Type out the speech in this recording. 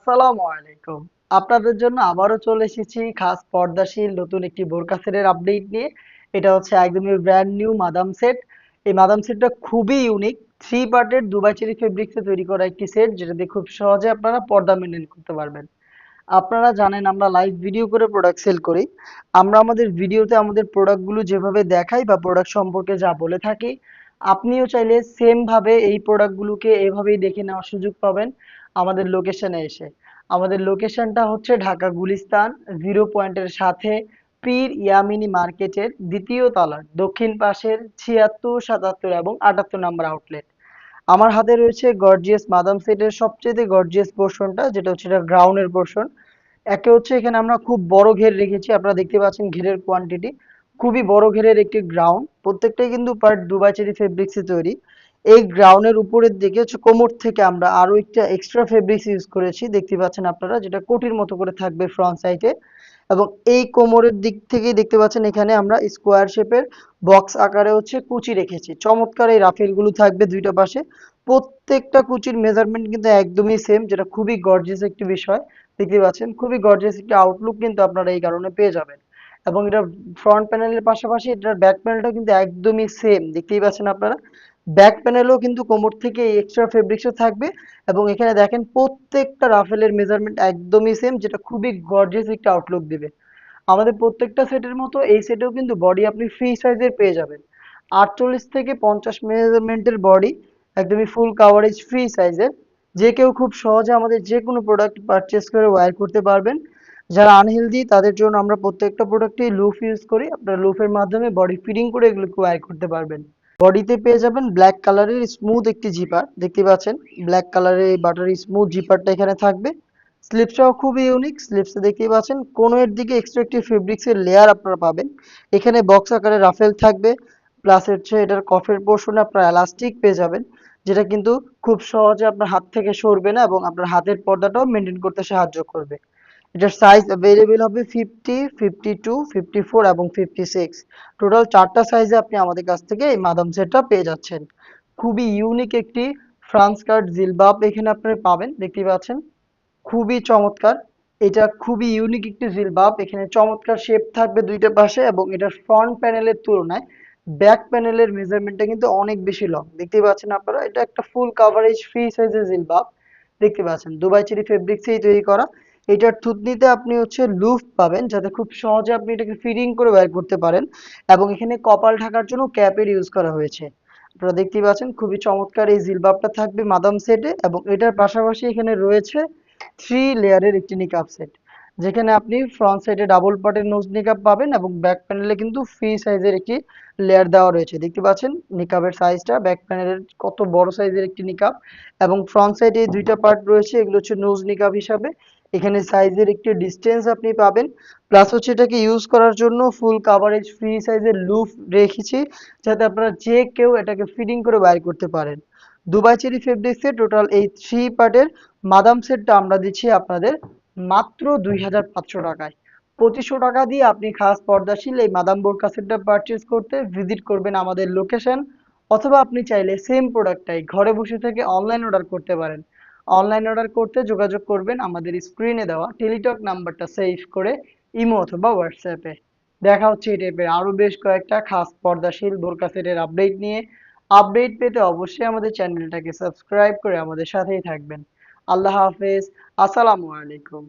আসসালামু আলাইকুম। আপনাদের জন্য আবারও চলে এসেছি খাস পর্দাশীল নতুন একটি বোরকা সেটের আপডেট নিয়ে। এটা হচ্ছে একদমই ব্র্যান্ড নিউ মাদাম সেট। এই মাদাম সেটটা খুবই ইউনিক। 3 পার্টের দুবাই চেরি ফেব্রিক্সে তৈরি করা একটি সেট, যেটা দিয়ে খুব সহজে আপনারা পর্দা মেইনটেইন করতে পারবেন। আপনারা জানেন আমরা লাইভ ভিডিও করে প্রোডাক্ট সেল করি। আমরা আমাদের ভিডিওতে আমাদের প্রোডাক্টগুলো যেভাবে দেখাই বা প্রোডাক্ট সম্পর্কে যা বলে থাকি, আপনিও চাইলে সেম ভাবে এই প্রোডাক্টগুলোকে এভাবেই দেখে নেওয়ার সুযোগ পাবেন আমাদের লোকেশনে এসে। আমাদের লোকেশনটা হচ্ছে ঢাকা গুলিস্তান 0 পয়েন্টের সাথে পীর ইয়ামিনী মার্কেটের দ্বিতীয় তলার দক্ষিণ পাশের 76, 77 এবং 78 নম্বর আউটলেট। আমার হাতে রয়েছে গর্জিয়াস মাদাম সেটের সবচেয়ে গর্জিয়াস পোর্শনটা, যেটা হচ্ছে এটা গ্রাউন্ডের পোর্শন। একে হচ্ছে এখানে আমরা খুব বড় ঘের রেখেছি, আপনারা দেখতে পাচ্ছেন ঘেরের কোয়ান্টিটি খুবই বড় ঘেরের একটি গ্রাউন্ড, প্রত্যেকটাই কিন্তু পার্ট দুবাই চেরি ফেব্রিক্সে তৈরি। এই গ্রাউন্ডের উপরের দিকে হচ্ছে কোমর থেকে আমরা আরো একটা এক্সট্রা ফেব্রিক্স ইউজ করেছি, দেখতে পাচ্ছেন আপনারা, যেটা কোটির মতো করে থাকবে ফ্রন্ট সাইডে। এবং এই কোমরের দিক থেকেই দেখতে পাচ্ছেন এখানে আমরা স্কোয়ার শেপের বক্স আকারে হচ্ছে কুচি রেখেছি। চমৎকার এই রাফেল গুলো থাকবে দুইটা পাশে। প্রত্যেকটা কুচির মেজারমেন্ট কিন্তু একদমই সেম, যেটা খুবই গর্জিয়াস একটি বিষয়। দেখতে পাচ্ছেন খুবই গর্জিয়াস একটি আউটলুক কিন্তু আপনারা এই কারণে পেয়ে যাবেন। এবং এটা ফ্রন্ট প্যানেলের পাশাপাশি এটার ব্যাক প্যানেলটাও কিন্তু একদমই সেম, দেখতেই পাচ্ছেন আপনারা। ব্যাক প্যানেলও কিন্তু কোমর থেকে এক্সট্রা ফেব্রিক্সও থাকবে। এবং এখানে দেখেন প্রত্যেকটা রাফেলের মেজারমেন্ট একদমই সেম, যেটা খুবই গর্জিয়াস একটা আউটলুক দিবে। আমাদের প্রত্যেকটা সেটের মতো এই সেটেও কিন্তু বডি আপনি ফ্রি সাইজের পেয়ে যাবেন। 48 থেকে 50 মেজারমেন্টের বডি, একদমই ফুল কাভারেজ ফ্রি সাইজের। যে কেউ খুব সহজে আমাদের যে কোনো প্রোডাক্ট পারচেস করে ওয়্যার করতে পারবেন। যারা আনহেলদি তাদের জন্য আমরা প্রত্যেকটা প্রোডাক্টে লুফ ইউজ করি, আপনারা লুফের মাধ্যমে বডি ফিটিং করে এগুলোকে ওয়্যার করতে পারবেন। বডিতে পেয়ে যাবেন ব্ল্যাক কালারের স্মুথ একটি জিপার, দেখতে পাচ্ছেন ব্ল্যাক কালারের এই বাটারি স্মুথ জিপারটা এখানে থাকবে। স্লিপসটাও খুবই ইউনিক, স্লিপসে দেখতেই পাচ্ছেন কোণের দিকে এক্সট্রা একটি ফেব্রিক্সের লেয়ার আপনারা পাবেন। এখানে বক্স আকারে রাফেল থাকবে, প্লাস হচ্ছে এটার কফের পোর্শনে আপনারা এলাস্টিক পেয়ে যাবেন, যেটা কিন্তু খুব সহজে আপনার হাত থেকে সরবে না এবং আপনার হাতের পর্দাটাও মেনটেন করতে সাহায্য করবে। এটার সাইজ অ্যাভেলেবেল হবে 50, 52, 54 এবং 56। টোটাল 4টা সাইজে আপনি আমাদের কাছ থেকে এই মাদাম সেটটা পেয়ে যাচ্ছেন। খুবই ইউনিক একটি ফ্রান্স কাট জিলবাব এখানে আপনারা পাবেন, দেখতেই পাচ্ছেন খুবই চমৎকার। এটা খুবই ইউনিক একটি জিলবাব, এখানে চমৎকার শেপ থাকবে দুইটা পাশে এবং এটার ফ্রন্ট প্যানেলের তুলনায় ব্যাক প্যানেলের মেজারমেন্টটা কিন্তু অনেক বেশি লং, দেখতেই পাচ্ছেন আপনারা। এটা একটা ফুল কাভারেজ ফ্রি সাইজের জিলবাব, দেখতে পাচ্ছেন দুবাই চেরি ফেব্রিক্সেই তৈরি করা। এটার থুতনিতে আপনি হচ্ছে লুফ পাবেন, যাতে খুব সহজে আপনি এটাকে ফিটিং করে বের করতে পারেন। এবং এখানে কপাল ঢাকার জন্য ক্যাপের ইউজ করা হয়েছে। আপনারা দেখতেই পাচ্ছেন খুবই চমৎকার এই জিলবাবটা থাকবে মাদাম সেটে। এবং এটার পাশাপাশি এখানে রয়েছে 3 লেয়ারের একটি নিকাব সেট, যেখানে আপনি ফ্রন্ট সাইডে ডাবল পার্টের নোজ নিকাব পাবেন এবং ব্যাক প্যানেলে কিন্তু ফ্রি সাইজের একটি লেয়ার দেওয়া রয়েছে। দেখতে পাচ্ছেন নিকাবের সাইজটা, ব্যাক প্যানেলের কত বড় সাইজের একটি নিকাব। এবং ফ্রন্ট সাইডে এই দুইটা পার্ট রয়েছে, এগুলো হচ্ছে নোজ নিকাব হিসাবে। এখানে সাইজের একটি ডিস্টেন্স আপনি পাবেন, প্লাস হচ্ছে এটাকে ইউজ করার জন্য ফুল কাভারেজ ফ্রি সাইজের লুফ রেখেছি, যাতে আপনারা যে কেউ এটাকে ফিটিং করে বাইর করতে পারেন। দুবাই চেরি ফেব্রিক্সে টোটাল এই 3 পার্টের মাদাম সেটটা আমরা দিচ্ছি আপনাদের মাত্র 2500 টাকায়। 2500 টাকা দিয়ে আপনি খাস পর্দাশীল এই মাদাম বোরকা সেটটা পারচেজ করতে ভিজিট করবেন আমাদের লোকেশন, অথবা আপনি চাইলে সেম প্রোডাক্টটাই ঘরে বসে থেকে অনলাইন অর্ডার করতে পারেন। অনলাইন অর্ডার করতে যোগাযোগ করবেন আমাদের স্ক্রিনে দেওয়া টেলিটক নাম্বারটা সেভ করে ইমো অথবা হোয়াটসঅ্যাপে। দেখা হচ্ছে এই টাইপের আরো বেশ কয়েকটা খাস পর্দাশীল বোরকা সেটের আপডেট নিয়ে। আপডেট পেতে অবশ্যই আমাদের চ্যানেলটাকে সাবস্ক্রাইব করে আমাদের সাথেই থাকবেন। আল্লাহ হাফেজ। আসসালামু আলাইকুম।